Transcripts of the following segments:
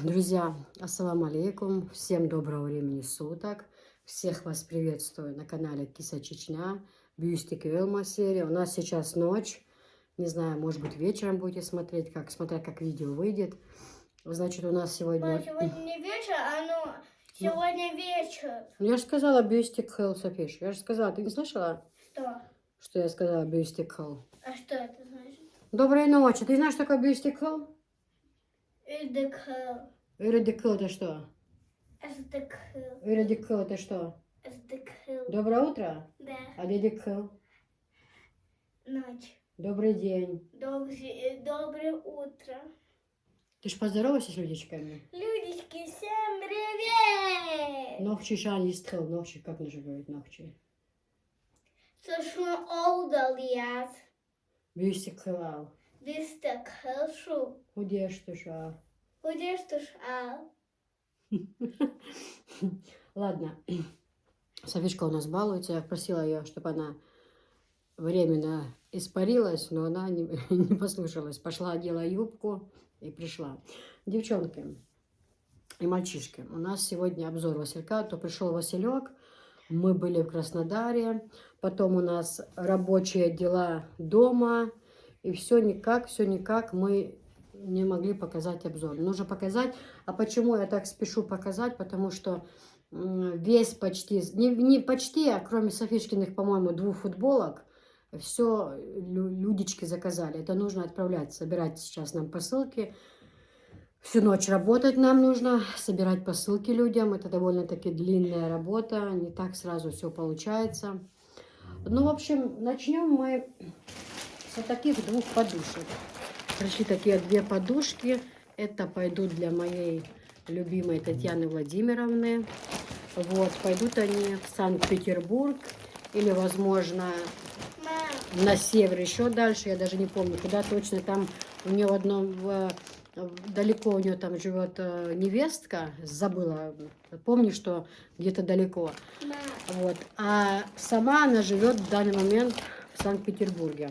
Друзья, ассаламу алейкум, всем доброго времени суток, всех вас приветствую на канале Киса Чечня, Бьюстик Велма серия. У нас сейчас ночь, не знаю, может быть вечером будете смотреть, смотря как видео выйдет. Значит, у нас сегодня... Сегодня не вечер, сегодня вечер. Я же сказала Бьюстик Хелл, Софиш, я же сказала, ты не слышала, Что? что я сказала Бьюстик Хелл? А что это значит? Доброй ночи, ты знаешь, что такое Бьюстик Хелл? Эдекхел. Юридик Хелл это что? Эдекхел. Юридик Хелл это что? Эдекхел. Доброе утро? Да. А Дедик Хелл? Ночь. Добрый день. Доброе утро. Ты ж поздоровайся с людичками. Людички, всем привет! Ногчи шан истхел, ногчи, как нужно говорить, ногчи. Сошла олдалият. Бюстик хелал. Вистек хелшу. Худешь ты ша. Куда что ж Ладно. Софишка у нас балуется. Я просила ее, чтобы она временно испарилась, но она не послушалась. Пошла, одела юбку и пришла. Девчонки и мальчишки, у нас сегодня обзор Василька. То пришел Василек, мы были в Краснодаре, потом у нас рабочие дела дома, и все никак мы не могли показать обзор. Нужно показать. А почему я так спешу показать? Потому что весь почти, не почти, а кроме Софишкиных, по-моему, 2 футболок, все людички заказали. Это нужно отправлять, собирать сейчас нам посылки. Всю ночь работать нам нужно, собирать посылки людям. Это довольно-таки длинная работа, не так сразу все получается. Ну, в общем, начнем мы с вот таких 2 подушек. Пришли такие 2 подушки. Это пойдут для моей любимой Татьяны Владимировны. Вот, пойдут они в Санкт-Петербург или, возможно, на север, еще дальше. Я даже не помню, куда точно. Там у нее далеко у нее там живет невестка, забыла, помню, что где-то далеко. Вот. А сама она живет в данный момент в Санкт-Петербурге.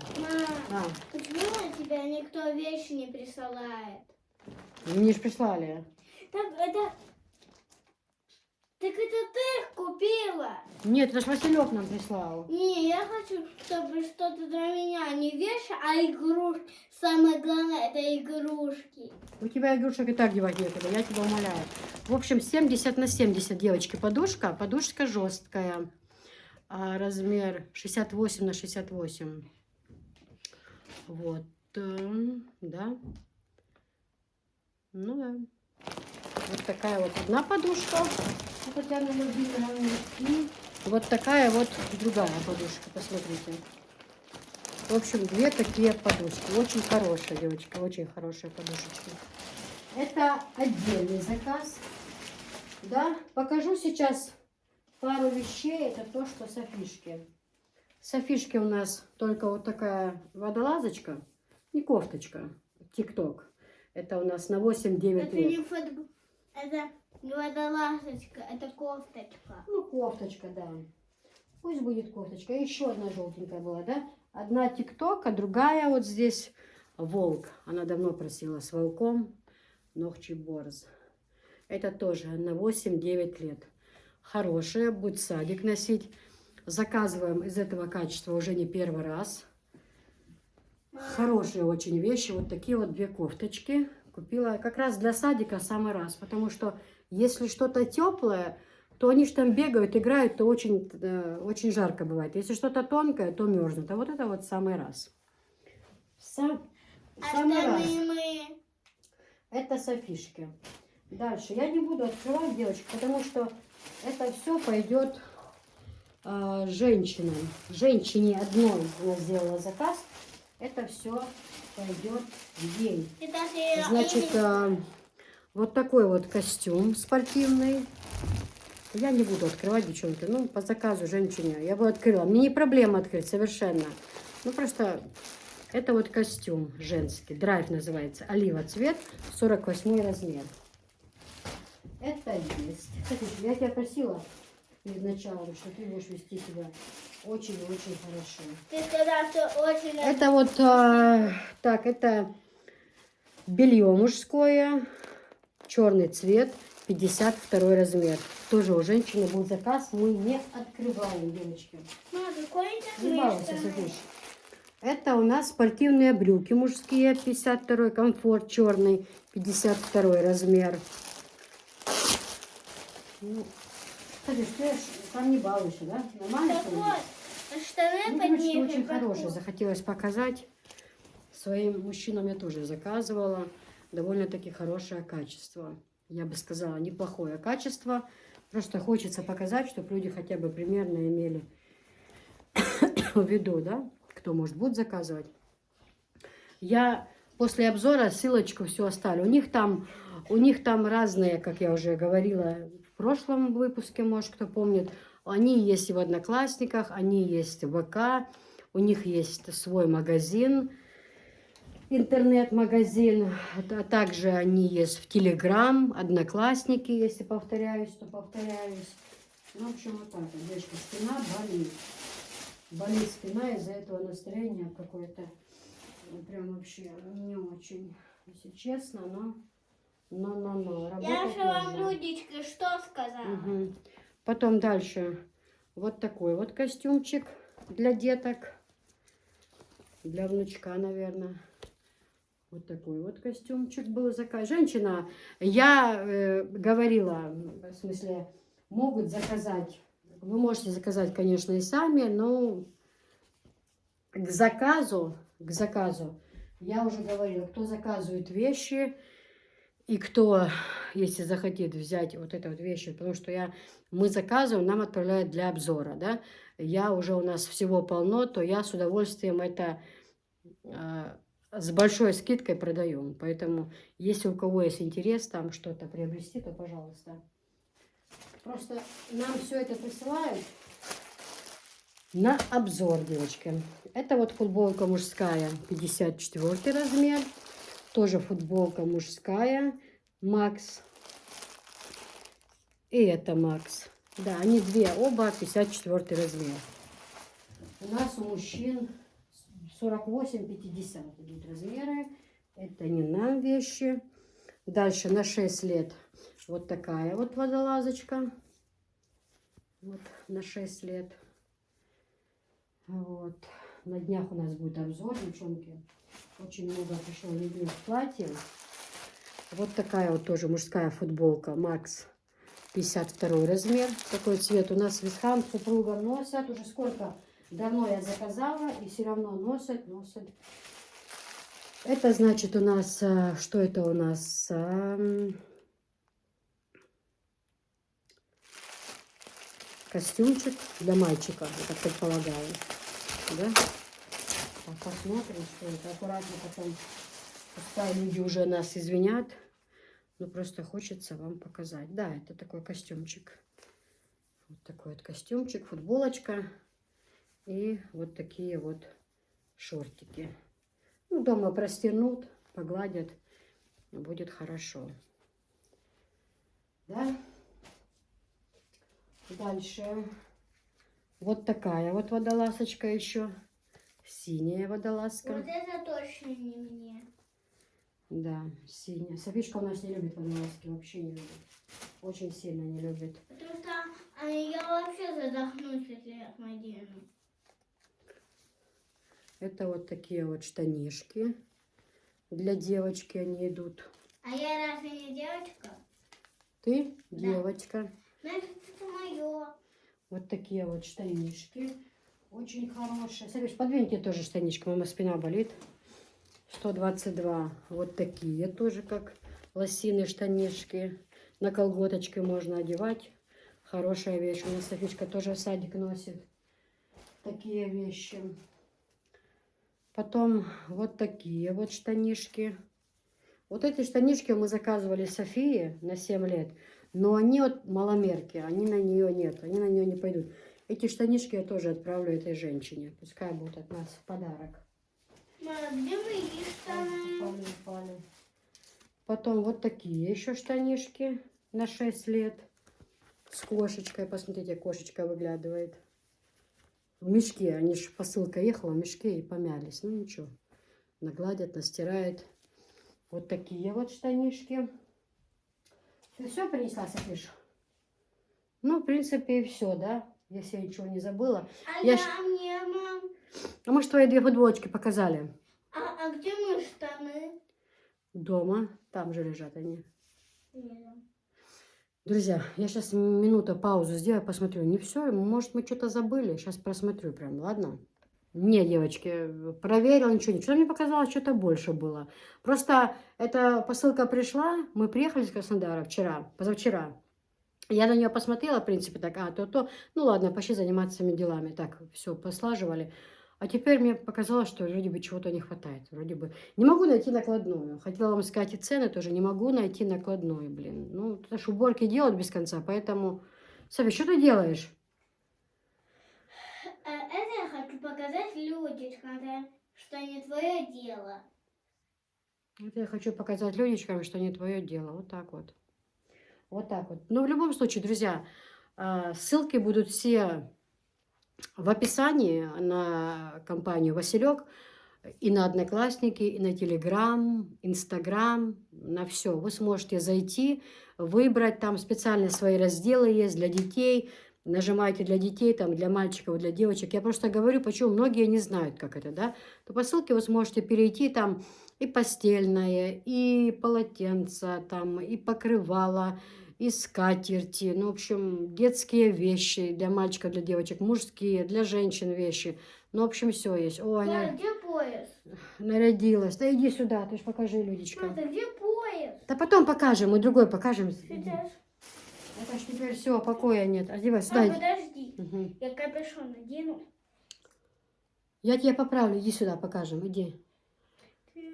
Почему у тебя никто вещи не присылает? Мне же прислали. Так это ты их купила? Нет, это ж Василек нам прислал. Не, я хочу, чтобы что-то для меня, не вещи, а игрушки. Самое главное, это игрушки. У тебя игрушек и так девать некуда, я тебя умоляю. В общем, 70 на 70, девочки, подушка. Подушка жесткая. Размер 68 на 68. Вот. Да. Ну да. Вот такая вот одна подушка. Татьяна Владимировна. И вот такая вот другая подушка. Посмотрите. В общем, 2 такие подушки. Очень хорошие, девочки. Очень хорошие подушечки. Это отдельный заказ. Да, покажу сейчас пару вещей. Это то, что Софишки. Софишки у нас только вот такая водолазочка. Не кофточка. Тик-ток. Это у нас на 8-9 лет. Это не водолазочка, это кофточка. Ну, кофточка, да. Пусть будет кофточка. Еще одна желтенькая была, да? Одна тик-ток, а другая вот здесь волк. Она давно просила с волком. Ногчи борз. Это тоже на 8-9 лет. Хорошая, будет садик носить. Заказываем из этого качества уже не первый раз. Хорошие очень вещи. Вот такие вот 2 кофточки. Купила как раз для садика в самый раз. Потому что если что-то теплое, то они же там бегают, играют, то очень жарко бывает. Если что-то тонкое, то мерзнет. А вот это вот в самый раз. Самый раз. Это Софишки. Дальше. Я не буду открывать, девочки, потому что это все пойдет женщинам. Женщине одной я сделала заказ. Это все пойдет ей. Значит, вот такой вот костюм спортивный. Я не буду открывать, девчонки. Ну, по заказу женщине. Я бы открыла. Мне не проблема открыть совершенно. Ну, просто это вот костюм женский. Драйв называется. Олива цвет. 48 размер. Это есть. Кстати, я тебя просила перед началом, что ты будешь вести себя очень-очень хорошо. Ты сказала, что очень... Это вот, так, это белье мужское. черный цвет, 52 размер. Тоже у женщины был заказ, мы не открываем, девочки. Мама, какой это Не балуйся, крышка? Софиш. Это у нас спортивные брюки мужские, 52 комфорт, черный, 52 размер. Ну, Софиш, ты ж там не балуйся, да? Нормально? Так всё? вот, штаны Ну, под короче, них. очень хороший. Захотелось показать. Своим мужчинам я тоже заказывала. Довольно-таки хорошее качество. Я бы сказала, неплохое качество. Просто хочется показать, чтобы люди хотя бы примерно имели в виду, да, кто, может, будет заказывать. Я после обзора ссылочку все оставлю. У них там разные, как я уже говорила в прошлом выпуске, может, кто помнит. Они есть и в Одноклассниках, они есть в ВК, у них есть свой магазин, интернет-магазин, а также они есть в Телеграм, Одноклассники, если повторяюсь, то повторяюсь. Ну, в общем, вот так вот, девочка, спина болит. Болит спина из-за этого настроения какое-то, ну, прям вообще не очень, если честно, но, Я работать же вам, нужно. Людечка, что сказала? Мгм. Потом дальше вот такой вот костюмчик для деток, для внучка, наверное. Вот такой вот костюмчик был заказ. Женщина, я говорила, в смысле, могут заказать. Вы можете заказать, конечно, и сами, но к заказу, я уже говорила, кто заказывает вещи и кто, если захотит взять вот это вот вещи, потому что мы заказываем, нам отправляют для обзора, да. У нас всего полно, то я с удовольствием это с большой скидкой продаем. Поэтому, если у кого есть интерес там что-то приобрести, то пожалуйста. Просто нам все это присылают на обзор, девочки. Это вот футболка мужская, 54 размер. Тоже футболка мужская, Макс. И это Макс. Да, они оба 54 размер. У нас у мужчин 48-50 идут размеры. Это не нам вещи. Дальше на 6 лет вот такая вот водолазочка. Вот на 6 лет. Вот. На днях у нас будет обзор, девчонки. Очень много пришло любимых платьев. Вот такая вот тоже мужская футболка Макс, 52 размер. Такой цвет у нас Висхам супруга носят. Уже сколько давно я заказала, и все равно носят. Это значит у нас, что это у нас? Костюмчик для мальчика, я так предполагаю. Да? Так, посмотрим, что это. Аккуратно потом, пускай люди уже нас извинят. Но просто хочется вам показать. Да, это такой костюмчик. Вот такой вот костюмчик, футболочка. И вот такие вот шортики. Ну, дома простянут, погладят. Будет хорошо. Да? Дальше. Вот такая вот водолазочка еще. Синяя водолазка. Вот это точно не мне. Да, синяя. Софишка у нас не любит водолазки, вообще не любит. Очень сильно не любит. Потому что я вообще задохнусь, если я их надену. Это вот такие вот штанишки. Для девочки они идут. А я разве не девочка? Ты Да. девочка. Значит, это мое. Вот такие вот штанишки. Очень хорошие. Софиш, подвиньте тоже штанишки. Мама, спина болит. 122. Вот такие тоже, как лосиные штанишки. На колготочки можно одевать. Хорошая вещь. У нас Софишка тоже в садик носит. Такие вещи. Потом вот такие вот штанишки. Вот эти штанишки мы заказывали Софии на 7 лет. Но они вот маломерки. Они на нее нет. Они на нее не пойдут. Эти штанишки я тоже отправлю этой женщине. Пускай будут от нас в подарок. Мама, где мои штаны? Упали. Потом вот такие еще штанишки на 6 лет. С кошечкой. Посмотрите, кошечка выглядывает. В мешке. Они же посылка ехала в мешке и помялись. Ну ничего. Нагладят, настирают. Вот такие вот штанишки. Ты все принесла, Софиш? Ну, в принципе, и все, да? Если я ничего не забыла. А Я я, ж- мне, мам. А мы же твои 2 футболочки показали. А где мои штаны? Дома. Там же лежат они. Нет. Друзья, я сейчас минуту паузу сделаю, посмотрю. Не все, может, мы что-то забыли. Сейчас просмотрю прям, ладно? Не, девочки, проверила, ничего. Что мне показалось, что-то больше было. Просто эта посылка пришла, мы приехали из Краснодара вчера, позавчера. Я на нее посмотрела, в принципе, так, то. Ну ладно, пошли заниматься своими делами. Так, все, послаживали. А теперь мне показалось, что вроде бы чего-то не хватает. Вроде бы. Не могу найти накладную. Хотела вам сказать и цены тоже. Не могу найти накладную, блин. Ну, это ж уборки делать без конца, поэтому... Софи, что ты делаешь? Это я хочу показать людям, что не твое дело. Это я хочу показать людям, что не твое дело. Вот так вот. Вот так вот. Но в любом случае, друзья, ссылки будут все в описании на компанию «Василек». И на Одноклассники, и на Телеграм, Инстаграм, на все. Вы сможете зайти, выбрать, там специальные свои разделы есть для детей. Нажимаете для детей, там, для мальчиков, для девочек. Я просто говорю, почему многие не знают, как это, да. То по ссылке вы сможете перейти, там и постельное, и полотенце, там, и покрывало, и скатерти. Ну, в общем, детские вещи для мальчиков, для девочек, мужские, для женщин вещи. Ну, в общем, все есть. Ой, Мам, где пояс? нарядилась. Да иди сюда, ты ж покажи, Людечка. Мам, где пояс? Да потом покажем, мы другой покажем. Сейчас. Это ж теперь все, покоя нет. Одевай сюда. Мам, иди. подожди. Мгм. Я капюшон надену. Я тебя поправлю, иди сюда, покажем, иди.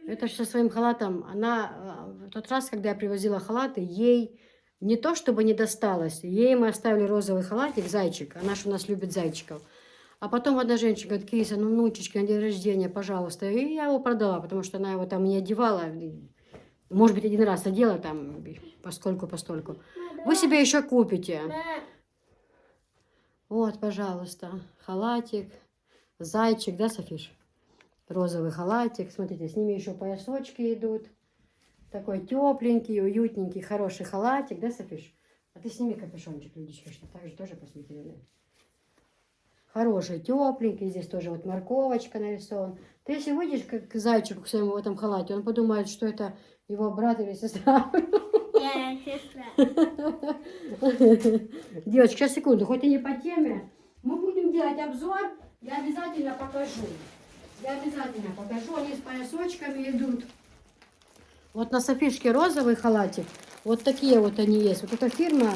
Это ж со своим халатом, она, в тот раз, когда я привозила халаты, ей не то чтобы не досталось, ей мы оставили розовый халатик, зайчик, она ж у нас любит зайчиков. А потом одна женщина говорит, Киса, ну, внучечки, на день рождения, пожалуйста. И я его продала, потому что она его там не одевала. Может быть, один раз одела там, постольку. Вы себе еще купите. Мам, Вот, пожалуйста, халатик, зайчик, да, Софиш? Розовый халатик. Смотрите, с ними еще поясочки идут. Такой тепленький, уютненький, хороший халатик, да, Софиш? А ты сними капюшончик, Людичка, что так же тоже посмотрели. Хороший, тепленький, здесь тоже вот морковочка нарисован. Ты если выйдешь к зайчику, к своему в этом халате, он подумает, что это его брат или сестра. я сестра. Девочки, сейчас секунду, хоть и не по теме, мы будем делать обзор, я обязательно покажу. Они с поясочками идут. Вот на Софишке розовый халатик, вот такие вот они есть. Вот эта фирма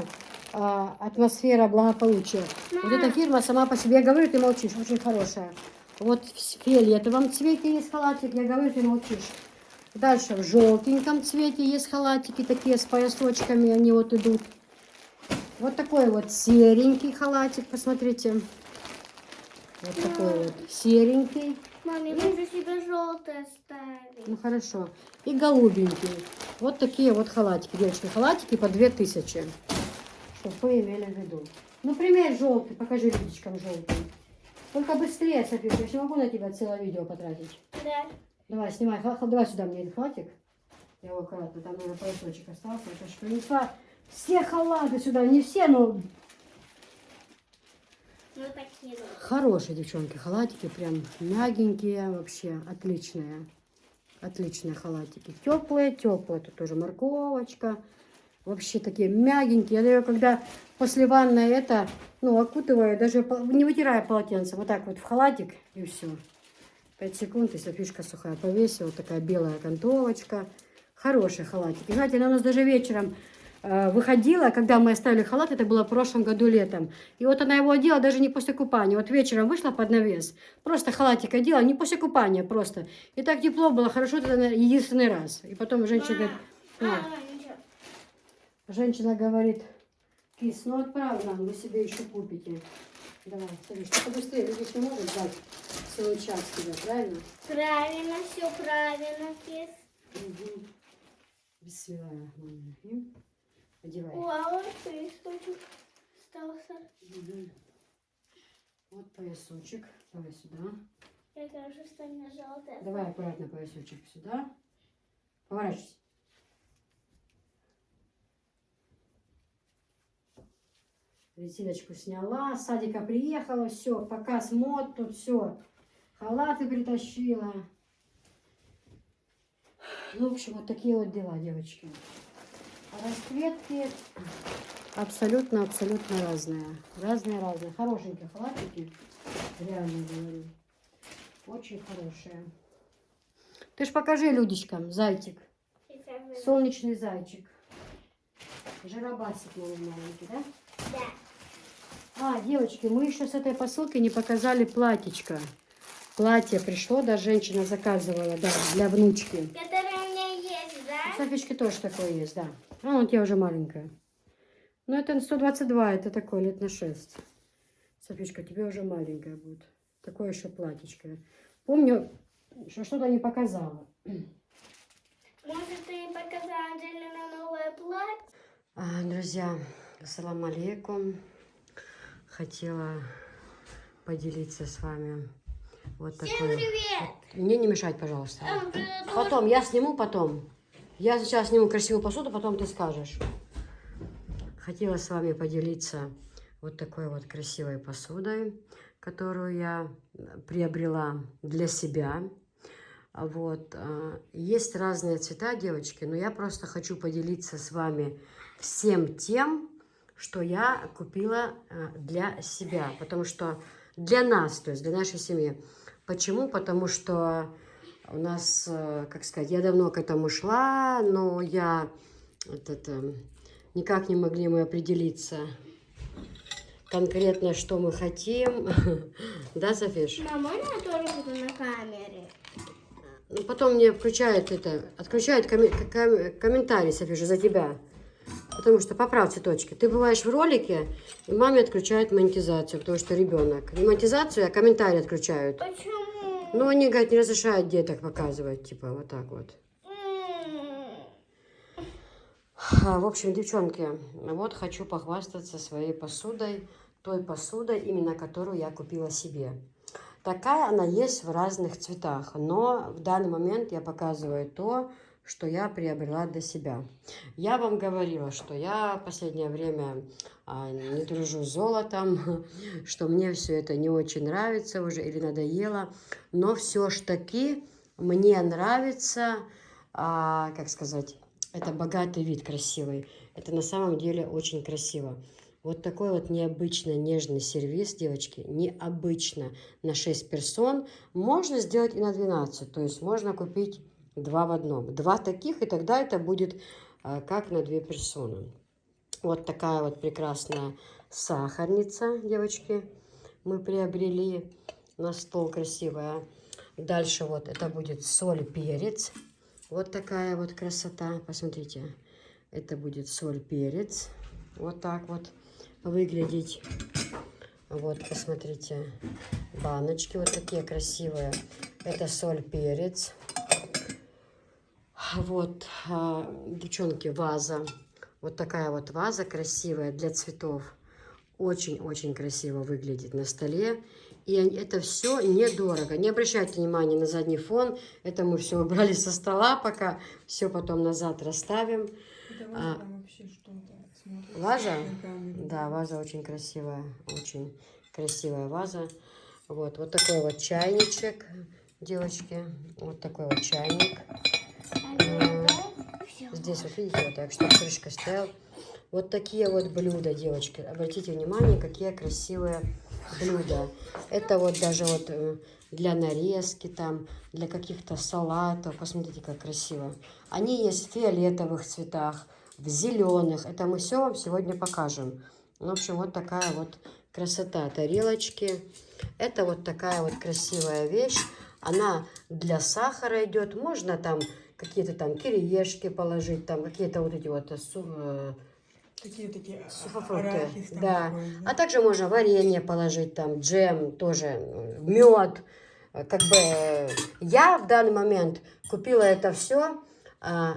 «Атмосфера благополучия». Вот эта фирма сама по себе, я говорю, ты молчишь, очень хорошая. Вот в фиолетовом цвете есть халатик, я говорю, ты молчишь. Дальше в желтеньком цвете есть халатики, такие с поясочками, они вот идут. Вот такой вот серенький халатик, посмотрите. Вот такой вот серенький. Мам, я хочу себе желтое ставить. Ну хорошо. И голубенький. Вот такие вот халатики, девочки. Халатики по 2000. Чтобы вы имели в виду. Ну, примерь желтый. Покажи Людочкам желтый. Только быстрее, София. Я же не могу на тебя целое видео потратить. Да. Давай, снимай. Давай сюда мне этот халатик. Я его аккуратно. Там, наверное, поясочек остался. Я же принесла все халаты сюда. Не все, но Ну такие вот. хорошие, девчонки, халатики. Прям мягенькие вообще. Отличные. Отличные халатики. Теплые. Тут тоже морковочка. Вообще такие мягенькие. Я когда после ванны это, ну, окутываю, даже не вытирая полотенце. Вот так вот в халатик и все. 5 секунд, и Софишка сухая повесила. Вот такая белая окантовочка. Хороший халатик. И знаете, она у нас даже вечером выходила, когда мы оставили халат, это было в прошлом году летом. И вот она его одела даже не после купания. Вот вечером вышла под навес, просто халатик одела, не после купания просто. И так тепло было, хорошо, это единственный раз. И потом женщина говорит, Ничего. женщина говорит, Кис, ну отправь нам, вы себе еще купите. Давай, смотри, что побыстрее, люди не могут ждать целый час тебя, правильно? Правильно, все правильно, Кис. Угу. Бисмиллахиррахманиррахим. Одевай. О, вот листочек остался. Угу. Вот поясочек. Давай сюда. Я тоже стану желтое. Давай аккуратно поясочек сюда. Поворачивайся. Резиночку сняла, с садика приехала, все, показ мод, тут все. Халаты притащила. Ну, в общем, вот такие вот дела, девочки. А расцветки абсолютно разные. Разные. Хорошенькие халатики, реально говорю. Очень хорошие. Ты ж покажи людичкам, зайчик. Солнечный зайчик. Жиробасик маленький, да? Да. А, девочки, мы еще с этой посылки не показали платьечко. Платье пришло, да, женщина заказывала, да, для внучки. Которое у меня есть, да? У Софички тоже такое есть, да. А, у тебя уже маленькая. Ну, это 122, это такое, лет на 6. Софичка, тебе уже маленькая будет. Такое еще платьечко. Помню, что что-то не показала. Может, ты показала Анжелина новое платье? Друзья, ассаламу алейкум. Хотела поделиться с вами вот Всем такой. привет! Мне не мешать, пожалуйста. Потом, я сниму потом. Я сейчас сниму красивую посуду, потом ты скажешь. Хотела с вами поделиться вот такой вот красивой посудой, которую я приобрела для себя. Вот. Есть разные цвета, девочки, но я просто хочу поделиться с вами всем тем, что я купила для себя, потому что для нас, то есть для нашей семьи. Почему? Потому что у нас, как сказать, я давно к этому шла, но я никак не могли мы определиться конкретно, что мы хотим. Да, Софиш? Мама, можно я тоже буду на камере? Ну, потом мне отключают комментарий, Софиша, за тебя. Потому что, поправь цветочки, ты бываешь в ролике, и маме отключают монетизацию, потому что ребенок. Не монетизацию, а комментарии отключают. Почему? Ну, они, говорят, не разрешают деток показывать, типа, вот так вот. В общем, девчонки, вот хочу похвастаться своей посудой, той посудой, именно которую я купила себе. Такая она есть в разных цветах, но в данный момент я показываю то, что я приобрела для себя. Я вам говорила, что я в последнее время не дружу с золотом, что мне все это не очень нравится уже или надоело, но все ж таки мне нравится, как сказать, это богатый вид красивый. Это на самом деле очень красиво. Вот такой вот необычно нежный сервиз, девочки, необычно на 6 персон. Можно сделать и на 12, то есть можно купить 2 в одном. 2 таких, и тогда это будет как на 2 персоны. Вот такая вот прекрасная сахарница, девочки, мы приобрели на стол, красивая. Дальше вот это будет соль, перец. Вот такая вот красота, посмотрите. Это будет соль, перец. Вот так вот выглядеть. Вот, посмотрите, баночки вот такие красивые. Это соль, перец. Вот, девчонки, ваза. Вот такая вот ваза красивая для цветов. Очень-очень красиво выглядит на столе. И это все недорого. Не обращайте внимания на задний фон. Это мы все убрали со стола, пока все потом назад расставим. Это ваза там вообще что-то смотрится. Ваза? Да, ваза очень красивая. Очень красивая ваза. Вот такой вот чайничек, девочки. Вот такой вот чайник. Здесь вот видите, вот так, чтобы крышка стояла. Вот такие вот блюда, девочки. Обратите внимание, какие красивые блюда. Это вот даже вот для нарезки, там, для каких-то салатов. Посмотрите, как красиво. Они есть в фиолетовых цветах, в зеленых. Это мы все вам сегодня покажем. В общем, вот такая вот красота. Тарелочки. Это вот такая вот красивая вещь. Она для сахара идет. Можно там какие-то там кириешки положить, там какие-то вот эти вот такие сухофрукты. арахис там Да. такой, да? А также можно варенье положить, там джем, тоже мед. Как бы я в данный момент купила это все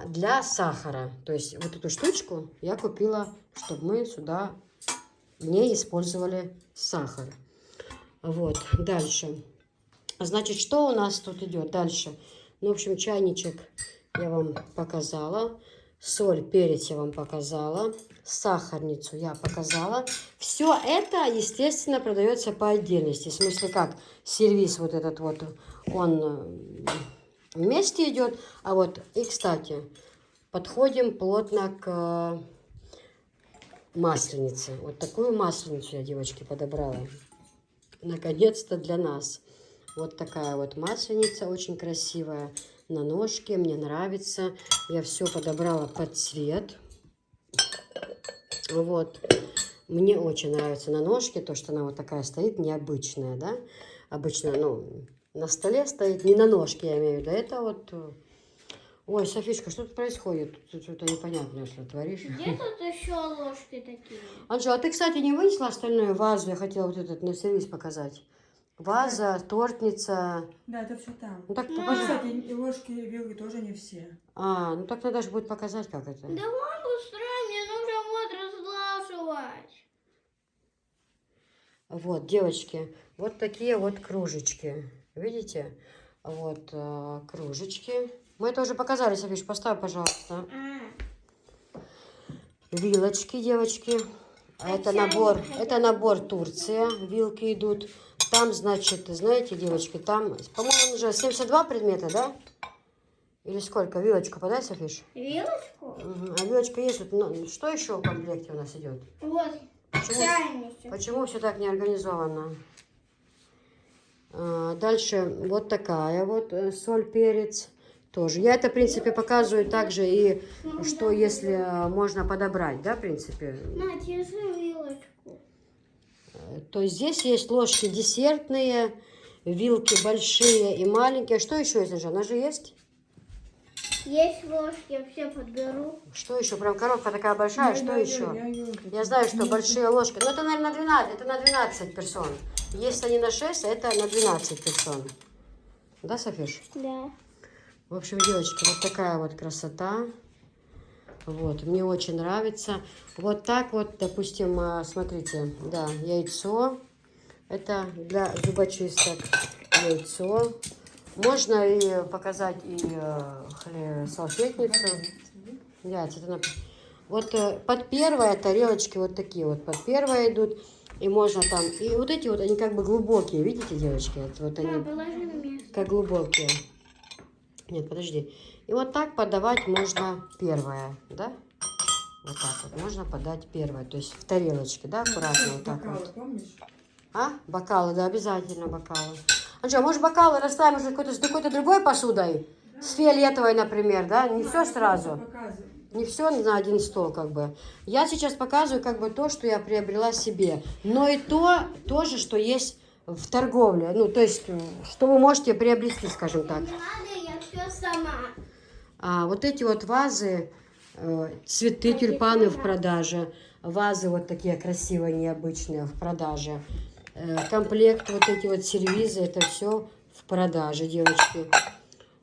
для сахара. То есть вот эту штучку я купила, чтобы мы сюда не использовали сахар. Вот, дальше. Значит, что у нас тут идет дальше? Ну, в общем, чайничек я вам показала. соль, перец я вам показала, сахарницу я показала. Все это, естественно, продается по отдельности. В смысле, как сервис вот этот вот, он вместе идет. А вот, и, кстати, подходим плотно к масленице. Вот такую масленицу я, девочки, подобрала. Наконец-то для нас. Вот такая вот масленица, очень красивая. На ножке, мне нравится. Я все подобрала под цвет. Вот. Мне очень нравится на ножке, то, что она вот такая стоит, необычная, да. Обычно, ну, на столе стоит, не на ножке, я имею в виду. Это вот... Ой, Софичка, что тут происходит? Тут что-то непонятное, что творишь. Где тут еще ложки такие? Анжела, а ты, кстати, не вынесла остальную вазу? Я хотела вот этот на сервис показать. Ваза, тортница. Да, это все там. Ну так Ну, покажи. кстати, и ложки, и вилки тоже не все. А, ну так надо же будет показать, как это. Давай быстрее, мне нужно вот разглаживать. Вот, девочки, вот такие вот кружечки. Видите? Вот кружечки. Мы это уже показали, Софиш, поставь, пожалуйста. Вилочки, девочки. Это набор Турция. Вилки идут. Там, значит, знаете, девочки, там, по-моему, уже 72 предмета, да? Или сколько? Вилочку подай, Софиш? Вилочку? Угу. А вилочка есть. Вот, ну, что еще в комплекте у нас идет? Вот, чайничек. Почему все так не организовано? Дальше вот такая вот соль, перец. Тоже. Я это, в принципе, показываю также и что если можно подобрать, да, в принципе. На, держи вилочку. То есть здесь есть ложки десертные, вилки большие и маленькие. Что еще есть, Анжела? Она же есть? Есть ложки, я все подберу. Что еще? Прям коробка такая большая. Что еще? Я знаю, что большие ложки. Но это, наверное, на 12. Это на 12 персон. Если они на 6, это на 12 персон. Да, Софиш? Да. В общем, девочки, вот такая вот красота. Вот, мне очень нравится. Вот так вот, допустим, смотрите, да, яйцо. Это для зубочисток яйцо. Можно и показать и салфетницу. Да, вот под первое тарелочки вот такие вот под первое идут. И можно там, и вот эти вот, они как бы глубокие, видите, девочки? Вот они Положи на место. как глубокие. Нет, подожди. И вот так подавать можно первое, да? Вот так вот можно подать первое, то есть в тарелочке, да, аккуратно вот так Бокалы, вот. помнишь? А? Бокалы, да, обязательно бокалы. А что, может бокалы расставим уже с какой-то другой посудой? С фиолетовой, например, да? Не все сразу. Показывай. Не все на один стол, как бы. Я сейчас показываю, как бы, то, что я приобрела себе. Но и то тоже, что есть в торговле. Ну, то есть, что вы можете приобрести, скажем так. Не надо, я все сама. А вот эти вот вазы, цветы, тюльпаны в продаже. Вазы вот такие красивые, необычные в продаже. Комплект, вот эти вот сервизы, это все в продаже, девочки.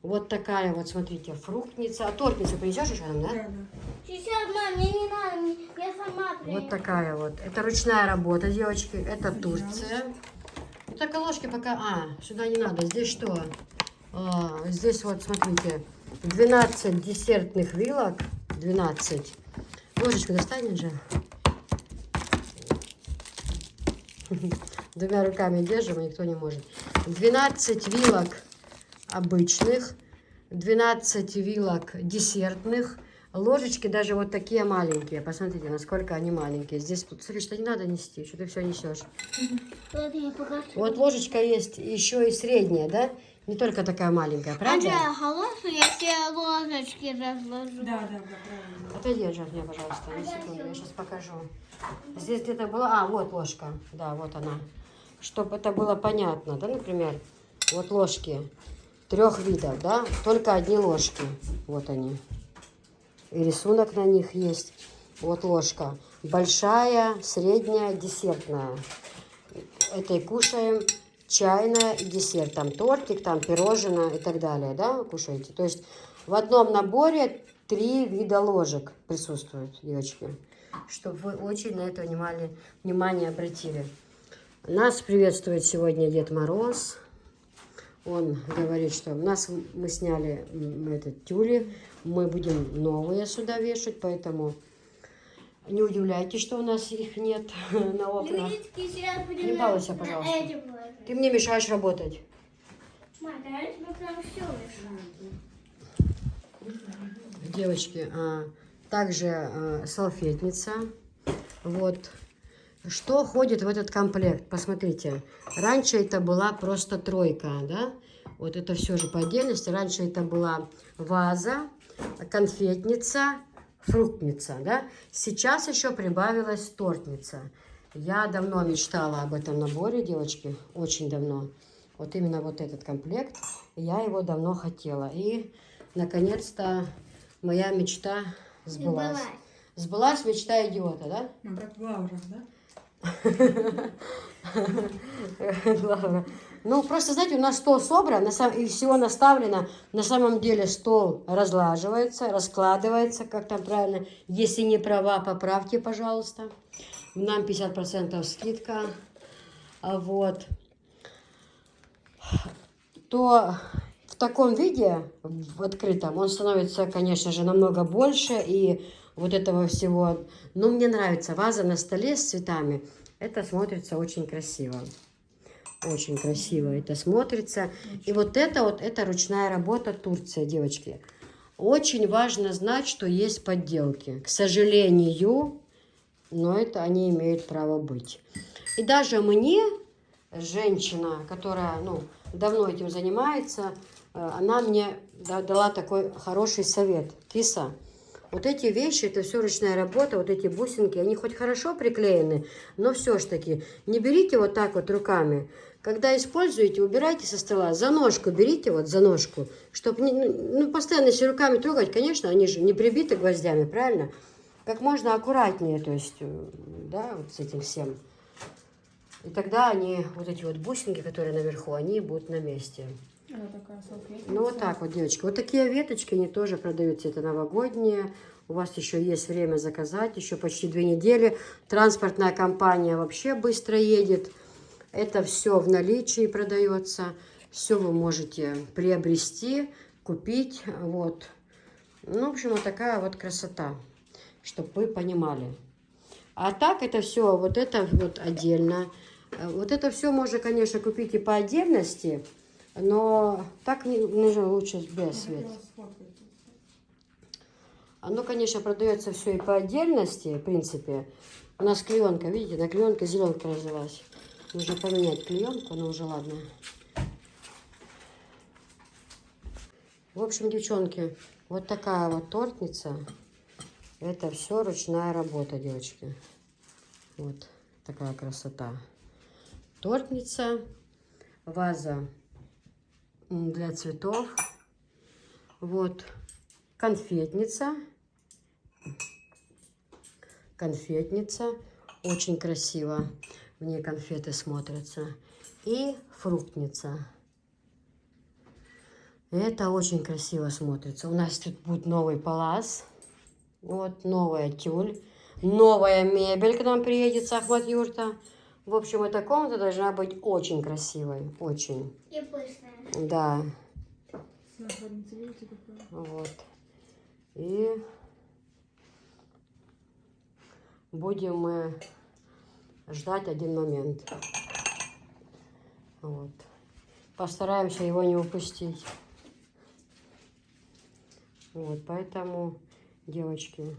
Вот такая вот, смотрите, фруктница. А тортницу принесешь еще нам, да? Да, да. Сейчас, мам, мне не надо, я сама принесу. Вот такая вот. Это ручная работа, девочки. Это Турция. Ну, так ложки пока... А, сюда не надо. Здесь что? Здесь вот, смотрите, 12 десертных вилок. 12. Ложечку достанем же. Двумя руками держим, и никто не может. 12 вилок обычных, 12 вилок десертных, ложечки даже вот такие маленькие. Посмотрите, насколько они маленькие. Здесь, смотри, что не надо нести, что ты все несешь. Ладно, я покажу. Вот ложечка есть еще и средняя, да? Не только такая маленькая, правда? Анжела, хорошо, я все ложечки разложу. Да, правильно. Отойди от меня, пожалуйста, на секунду, я сейчас покажу. Здесь где-то была... А, вот ложка. Да, вот она. Чтобы это было понятно, да, например, вот ложки 3 видов, да, только одни ложки. Вот они. И рисунок на них есть. Вот ложка. Большая, средняя, десертная. Этой кушаем чайная и десерт. Там тортик, там пирожное и так далее, да, кушаете. То есть в одном наборе 3 вида ложек присутствуют, девочки. Чтобы вы очень на это внимание обратили. Нас приветствует сегодня Дед Мороз. Он говорит, что у нас мы сняли этот тюли, мы будем новые сюда вешать, поэтому не удивляйтесь, что у нас их нет на окнах. Людочки, сейчас будем Не на балуйся, пожалуйста. эти положить. Ты мне мешаешь работать. Мать, а я тебе прям все мешаю. Девочки, также салфетница. Вот. Что входит в этот комплект? Посмотрите. Раньше это была просто тройка, да? Вот это все же по отдельности. Раньше это была ваза, конфетница, фруктница, да? Сейчас еще прибавилась тортница. Я давно мечтала об этом наборе, девочки, очень давно. Вот именно вот этот комплект. Я его давно хотела. И, наконец-то, моя мечта сбылась. Сбылась мечта идиота, да? Ну, как Лаура, да? Лаура. Ну, просто, знаете, у нас стол собран, и всего наставлено. На самом деле стол разлаживается, раскладывается, как там правильно. Если не права, поправьте, пожалуйста. Нам 50% скидка. Вот. То в таком виде, в открытом, он становится, конечно же, намного больше. И вот этого всего. Но мне нравится ваза на столе с цветами. Это смотрится очень красиво. Очень красиво это смотрится. И вот это ручная работа Турция, девочки. Очень важно знать, что есть подделки. К сожалению, но это они имеют право быть. И даже мне, женщина, которая давно этим занимается, она мне дала такой хороший совет. Киса, вот эти вещи, это все ручная работа, вот эти бусинки, они хоть хорошо приклеены, но все ж таки не берите вот так вот руками. Когда используете, убирайте со стола, за ножку берите, вот за ножку, чтобы постоянно если руками трогать, конечно, они же не прибиты гвоздями, правильно? Как можно аккуратнее, то есть, да, вот с этим всем. И тогда они, вот эти вот бусинки, которые наверху, они будут на месте. Это такая салфетница. Ну, вот так вот, девочки. Вот такие веточки, они тоже продаются. Это новогодние. У вас еще есть время заказать. Еще почти 2 недели. Транспортная компания вообще быстро едет. Это все в наличии продается. Все вы можете приобрести, купить. Вот. Ну, в общем, вот такая вот красота. Чтобы вы понимали. А так это все, вот это вот отдельно. Вот это все можно, конечно, купить и по отдельности. Но так нужно лучше без света. Оно, конечно, продается все и по отдельности, в принципе. У нас клеенка, видите, на клеенка зеленка развелась. Нужно поменять клеенку, но уже ладно. В общем, девчонки, вот такая вот тортница. Это все ручная работа, девочки. Вот такая красота. Тортница, ваза для цветов. Вот конфетница. Конфетница. Очень красиво. В ней конфеты смотрятся. И фруктница. Это очень красиво смотрится. У нас тут будет новый палас. Вот новая тюль. Новая мебель к нам приедет с Ахмат-Юрта. В общем, эта комната должна быть очень красивой. Очень. И пышная. Да. Сахарница, видите, какая? Вот. И будем мы ждать один момент. Вот. Постараемся его не упустить. Вот, поэтому, девочки,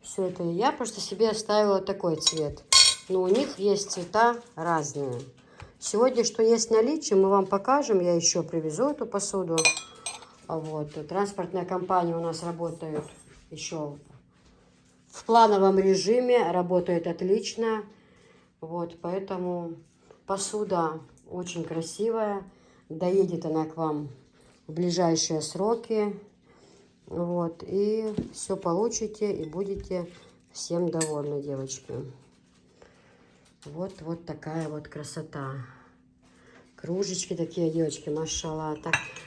все это я просто себе оставила такой цвет. Но у них есть цвета разные. Сегодня, что есть в наличии, мы вам покажем. Я еще привезу эту посуду. Вот. Транспортная компания у нас работает еще в плановом режиме. Работает отлично. Вот. Поэтому посуда очень красивая. Доедет она к вам в ближайшие сроки. Вот. И все получите и будете всем довольны, девочки. Вот такая вот красота. Кружечки такие, девочки, машалла.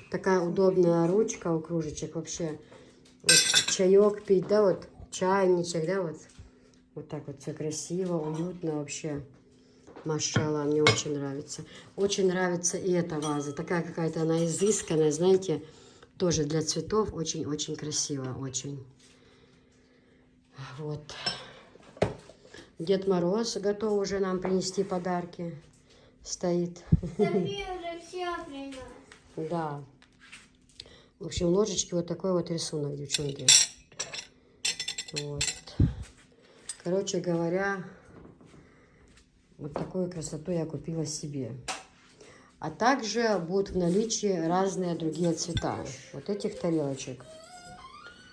Такая удобная ручка у кружечек вообще. Вот, чаек пить, да, вот чайничек, да, вот. Вот так вот все красиво, уютно вообще. Машалла, мне очень нравится. Очень нравится и эта ваза. Такая какая-то она изысканная, знаете, тоже для цветов. Очень-очень красиво, очень. Вот. Дед Мороз готов уже нам принести подарки. Стоит. София уже все принес. Да. В общем, ложечки вот такой вот рисунок, девчонки. Вот. Короче говоря, вот такую красоту я купила себе. А также будут в наличии разные другие цвета. Вот этих тарелочек.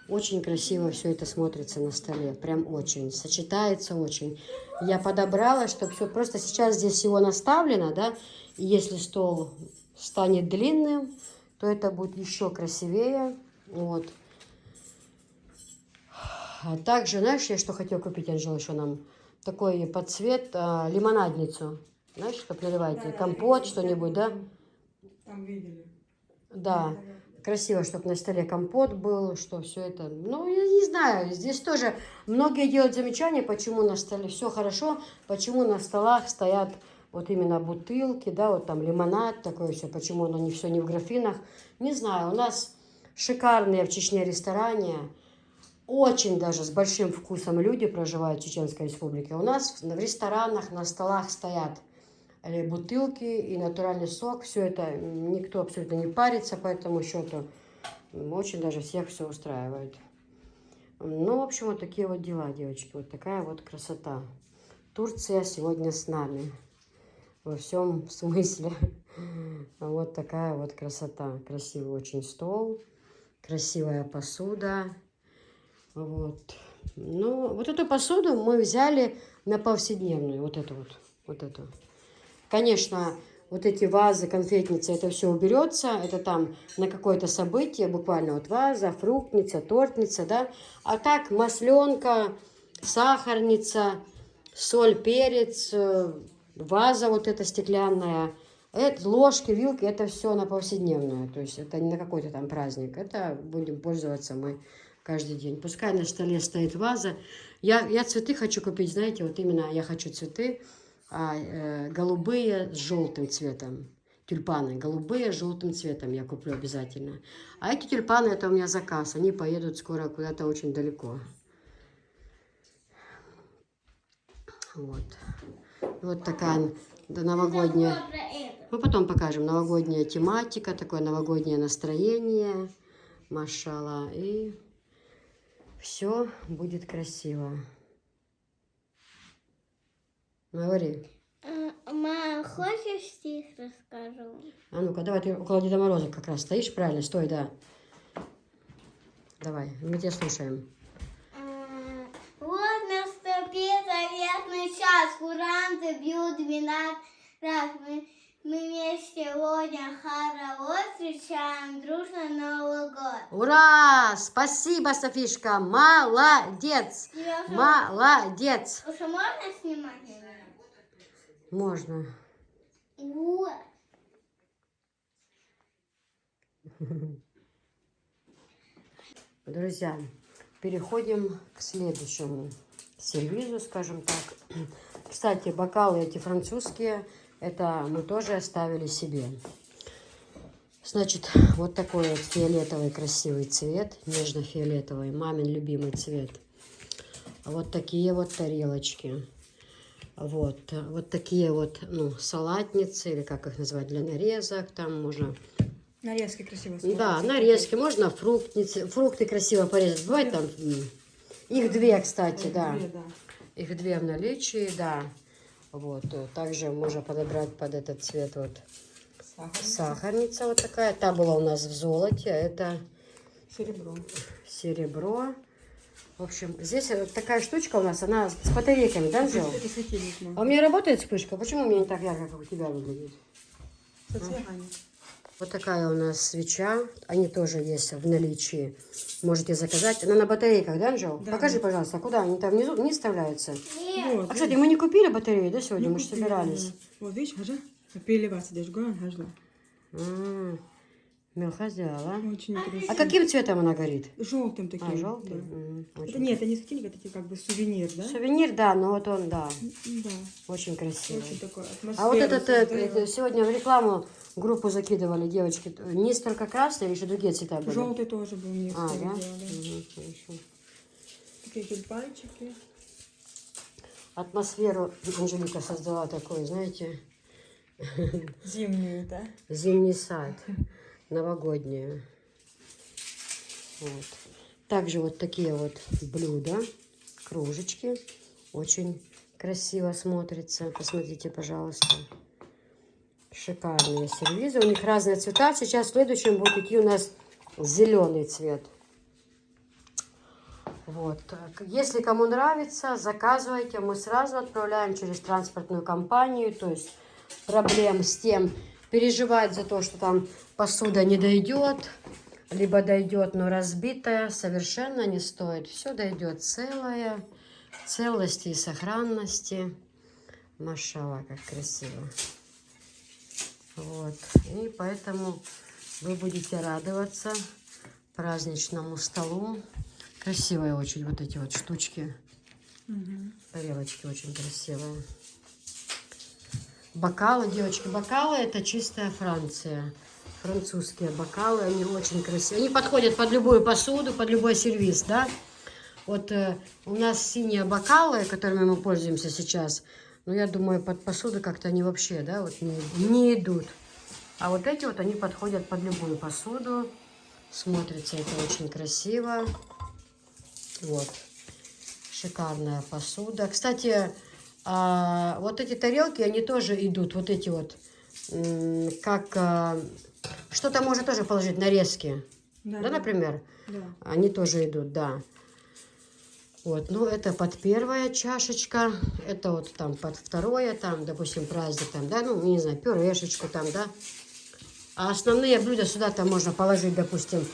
Очень красиво все это смотрится на столе. Прям очень. Сочетается очень. Я подобрала, чтобы все... Просто сейчас здесь всего наставлено, да? И если стол станет длинным, то это будет еще красивее. Вот. А также, знаешь, я что хотела купить, Анжела, еще нам? Такой под цвет лимонадницу. Знаешь, чтобы наливать компот, что-нибудь, да? Там видели. Да. Красиво, чтобы на столе компот был, что все это. Ну, я не знаю, здесь тоже многие делают замечания, почему на столе все хорошо, почему на столах стоят вот именно бутылки, да, вот там лимонад, такое все, почему оно не все не в графинах. Не знаю, у нас шикарные в Чечне ресторане, очень даже с большим вкусом люди проживают в Чеченской Республике. У нас в ресторанах на столах стоят бутылки и натуральный сок. Все это никто абсолютно не парится по этому счету. Очень даже всех все устраивает. Ну, в общем, вот такие вот дела, девочки. Вот такая вот красота. Турция сегодня с нами. Во всем смысле. Вот такая вот красота. Красивый очень стол. Красивая посуда. Вот. Ну, вот эту посуду мы взяли на повседневную. Вот эту вот. Вот эту. Конечно, вот эти вазы, конфетницы, это все уберется. Это там на какое-то событие, буквально вот ваза, фруктница, тортница, да. А так масленка, сахарница, соль, перец, ваза вот эта стеклянная, это, ложки, вилки, это все на повседневное. То есть это не на какой-то там праздник. Это будем пользоваться мы каждый день. Пускай на столе стоит ваза. Я цветы хочу купить, знаете, вот именно я хочу цветы. Голубые с желтым цветом. Тюльпаны голубые с желтым цветом я куплю обязательно. А эти тюльпаны, это у меня заказ. Они поедут скоро куда-то очень далеко. Вот. Вот такая новогодняя. Мы потом покажем. Новогодняя тематика, такое новогоднее настроение. Машалла. И все будет красиво. Говори. Мам, хочешь стих расскажу? А ну-ка, давай, ты около Деда Мороза как раз стоишь, правильно? Стой, да. Давай, мы тебя слушаем. Вот наступил заветный час, куранты бьют 12 раз. Мы вместе лоня хоровод встречаем дружно Новый год. Ура! Спасибо, Софишка! Молодец! Молодец! Уже можно снимать меня? Можно. Вот. Друзья, переходим к следующему сервизу, скажем так. Кстати, бокалы эти французские, это мы тоже оставили себе. Значит, вот такой вот фиолетовый красивый цвет, нежно-фиолетовый, мамин любимый цвет. Вот такие вот тарелочки. Вот такие вот, ну, салатницы, или как их назвать, для нарезок, там можно... Нарезки красиво. Да, нарезки, можно фрукты красиво порезать. Бывает там, их две, кстати, да. Их две в наличии, да. Вот, также можно подобрать под этот цвет вот сахарница вот такая. Та была у нас в золоте, а это серебро. В общем, здесь вот такая штучка у нас, она с батарейками, да, Анжела? А у меня работает вспышка? Почему у меня не так ярко, как у тебя выглядит? Вот такая у нас свеча. Они тоже есть в наличии. Можете заказать. Она на батарейках, да, Анжела? Да. Покажи, пожалуйста, куда они там внизу не вставляются? Нет. Вот, А, кстати, мы не купили батарею, да, сегодня? Мы же купили, собирались. да. Вот видишь, Хажа, переливаться здесь, Гуан, Хажла. Милха сделала. Очень красиво. А каким цветом она горит? Желтым таким. А, желтый? Да. Мгм, Это, очень нет, это не светильник, это такие как бы сувенир, да? Сувенир, да, но вот он, да, Да. очень красивый. Очень такой А вот атмосферу этот, сегодня в рекламу группу закидывали девочки. Низ только красный или еще другие цвета были? Желтый тоже был низ. А, да? да? Мгм, хорошо. Такие тюльпанчики. Атмосферу Анжелика создала такой, знаете, Зимние, да? зимний сад, новогоднюю. Вот. Также вот такие вот блюда, кружечки. Очень красиво смотрится. Посмотрите, пожалуйста. Шикарные сервизы. У них разные цвета. Сейчас в следующем будет идти у нас зеленый цвет. Вот. Если кому нравится, заказывайте. Мы сразу отправляем через транспортную компанию. То есть проблем с тем, переживать за то, что там посуда не дойдет, либо дойдет, но разбитая, совершенно не стоит. Все дойдет целое, в целости и сохранности. Машалла, как красиво. Вот. И поэтому вы будете радоваться праздничному столу. Красивые очень вот эти вот штучки. Тарелочки очень красивые. Бокалы, девочки, бокалы это чистая Франция. Французские бокалы, они очень красивые. Они подходят под любую посуду, под любой сервиз, да. Вот у нас синие бокалы, которыми мы пользуемся сейчас. Но я думаю, под посуду как-то они вообще, да, вот не идут. А вот эти вот, они подходят под любую посуду. Смотрится это очень красиво. Вот. Шикарная посуда. Кстати, вот эти тарелки, они тоже идут, вот эти вот, как, что-то можно тоже положить, нарезки. Да, например? Да. Они тоже идут, да. Вот, ну, это под первая чашечка, это вот там под второе, там, допустим, праздник, там, да, ну, не знаю, пюрешечку там, да. А основные блюда сюда там можно положить, допустим,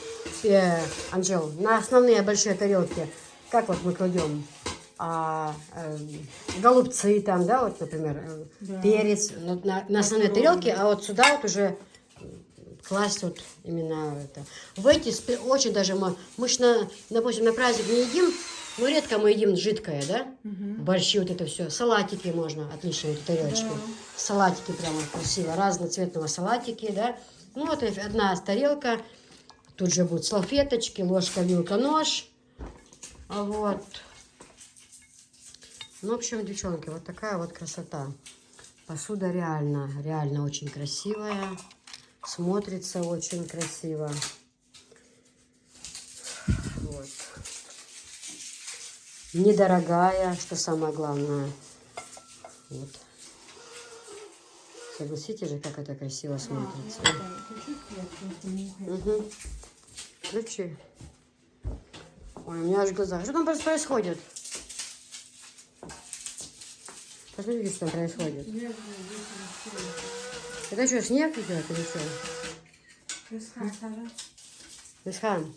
Анжел, на основные большие тарелки, как вот мы кладем голубцы там, да, вот, например, Да. перец на основные тарелки, а вот сюда вот уже класть вот именно это. В эти очень даже мы ж допустим, на праздник не едим, ну, редко мы едим жидкое, да? Борщи, вот это все. Салатики можно, отлично, эти тарелочки. Да. Салатики прямо красиво, разноцветного салатики, да? Ну, вот одна тарелка, тут же будут салфеточки, ложка, вилка, нож. Вот. Ну, в общем, девчонки, вот такая вот красота. Посуда реально, реально очень красивая. Смотрится очень красиво. Вот. Недорогая, что самое главное. Вот. Согласитесь же, как это красиво смотрится. Угу. Ключи. Ой, у меня аж глаза. Что там происходит? Посмотрите, что там происходит. Это что, снег идет или что? Исхан.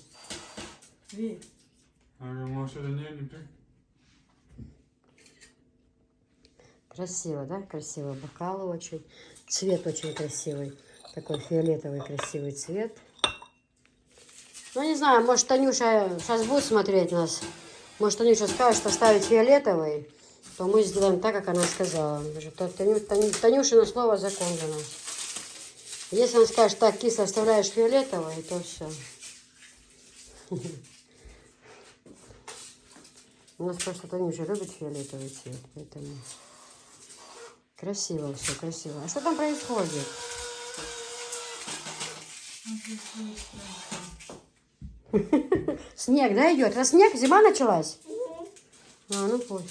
Красиво, да? Красиво. Бокалы очень. Цвет очень красивый. Такой фиолетовый красивый цвет. Ну, не знаю, может, Танюша сейчас будет смотреть нас. Может, Танюша скажет, что ставить фиолетовый, то мы сделаем так, как она сказала. Танюшина слово закон для нас. Если он скажет, так, кисло оставляешь фиолетовый, то все. У нас просто Танюша любит фиолетовый цвет, поэтому красиво все, красиво. А что там происходит? Снег, да, идет? Раз снег, зима началась? А, ну пусть.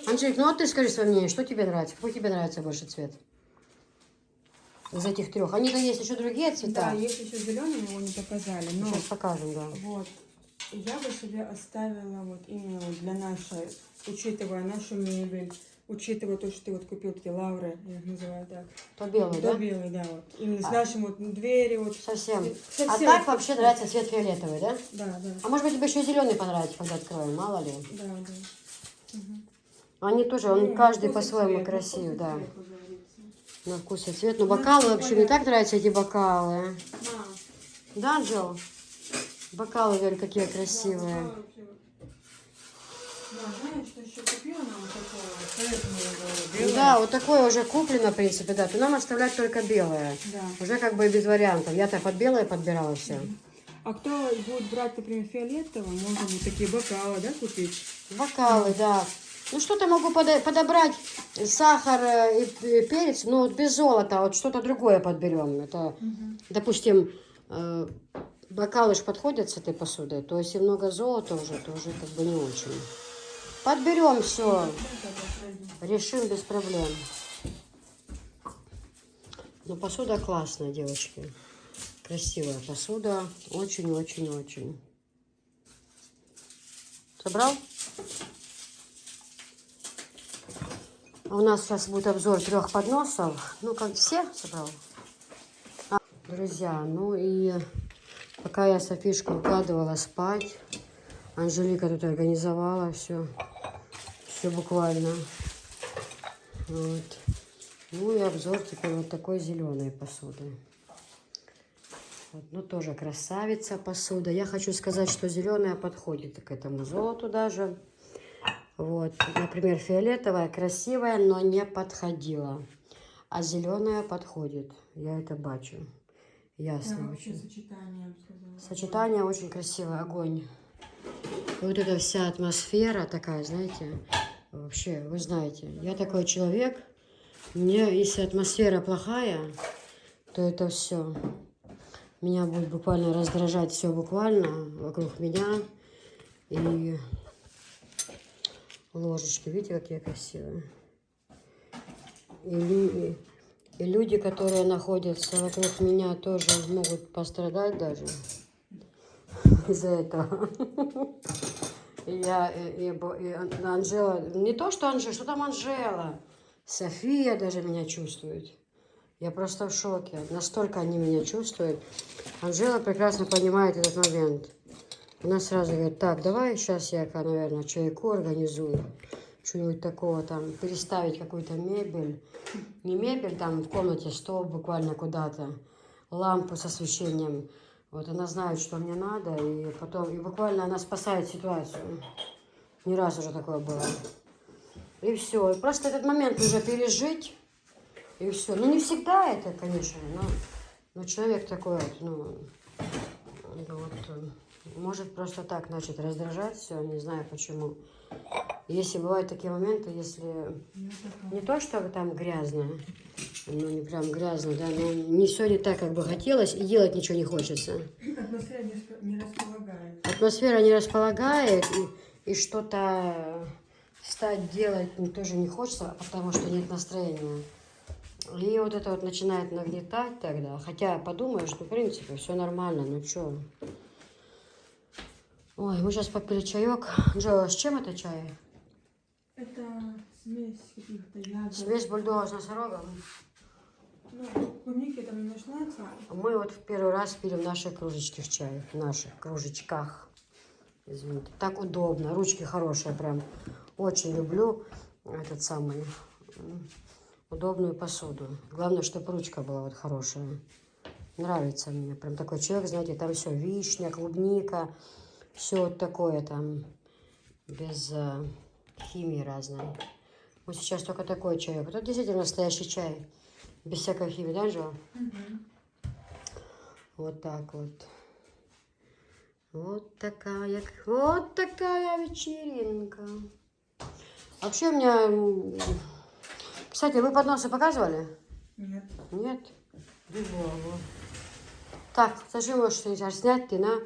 Анжелик, ну а ты скажи свое мнение, что тебе нравится? Какой тебе нравится больше цвет? Из этих трех. Они-то есть еще другие цвета. Да, есть еще зеленый, его не показали. Но Сейчас покажем, да. вот я бы себе оставила вот именно вот для нашей, учитывая нашу мебель, учитывая то, что ты вот купил такие лавры, я их называю так. То белый, да? Белый, да, вот. Именно с нашим вот двери вот. Совсем. Совсем. А так вообще нравится цвет фиолетовый, да? Да, да. А может быть тебе еще зеленый понравится, когда откроем, мало ли. Да, да. Они тоже, Ну, каждый вкус и по-своему цвет, красив, вкус и да. цвет, как говорится. На вкус и цвет. Но бокалы вообще мне так нравятся, эти бокалы. Да. Да, Анжел? Бокалы, говорю, какие красивые. Да, знаешь, что еще купила нам такого? Поэтому я говорю, белое. Да, вот такое уже куплено, в принципе, да. То нам оставлять только белое. Да. Уже как бы без вариантов. Я-то под белое подбирала все. А кто будет брать, например, фиолетовое, можно будет такие бокалы, да, купить? Бокалы, да. Ну, что-то могу подобрать. Сахар и перец, но вот без золота. Вот что-то другое подберем. Это, допустим, бокалы же подходят с этой посудой. То есть, если много золота уже, то уже как бы не очень. Подберем все. Решим без проблем. Но посуда классная, девочки. Красивая посуда. Очень-очень-очень. Собрал? А у нас сейчас будет обзор 3 подносов. Ну, как все собрал. Друзья, ну и пока я Софишку укладывала спать, Анжелика тут организовала все. Все буквально. Вот. Ну и обзор теперь вот такой зеленой посуды. Вот, ну, тоже красавица посуда. Я хочу сказать, что зеленая подходит к этому золоту даже. Вот, например, фиолетовая красивая, но не подходила. А зеленая подходит. Я это бачу. Ясно. Да, вообще очень. сочетание, я бы сказала. Сочетание очень красивое, огонь. И вот эта вся атмосфера такая, знаете, вообще, вы знаете, я такой человек, мне, если атмосфера плохая, то это все. Меня будет буквально раздражать все буквально вокруг меня. И ложечки, видите, какие красивые. И люди, которые находятся вокруг меня, тоже могут пострадать даже из-за этого. И Анжела, не то, что Анжела, что там Анжела? София даже меня чувствует. Я просто в шоке. Настолько они меня чувствуют. Анжела прекрасно понимает этот момент. Она сразу говорит, так, давай сейчас я, наверное, чайку организую. Что-нибудь такого там, переставить какую-то мебель. Не мебель, там в комнате стол буквально куда-то. Лампу с освещением. Вот она знает, что мне надо. И потом, и буквально она спасает ситуацию. Не раз уже такое было. И все. И просто этот момент нужно пережить. И все. Ну, не всегда это, конечно, но человек такой вот, ну, вот, может просто так начать раздражать все, не знаю почему. Если бывают такие моменты, если не то, что там грязно, ну, не прям грязно, да, но не все не так, как бы хотелось, и делать ничего не хочется. Атмосфера не располагает. Атмосфера не располагает, и что-то стать делать тоже не хочется, потому что нет настроения. И вот это вот начинает нагнетать тогда. Хотя подумаешь, что в принципе все нормально, ну что. Ой, мы сейчас попили чаек. Джо, с чем это чай? Это смесь каких-то ягод. Смесь бульдога с носорогом. Ну, клубники там не начинается. Мы вот в первый раз пили в нашей кружечке в чае. В наших кружечках. Извините. Так удобно. Ручки хорошие прям. Очень люблю этот самый... удобную посуду. Главное, чтобы ручка была вот хорошая. Нравится мне. Прям такой человек, знаете, там все вишня, клубника, все вот такое там, без химии разной. Вот сейчас только такой чай. Вот это действительно настоящий чай. Без всякой химии, да, Жо? Вот так вот. Вот такая вечеринка. Вообще у меня... Кстати, вы подносы показывали? Нет. Нет? Бегу. Так, скажи, может, что-нибудь снять, ты на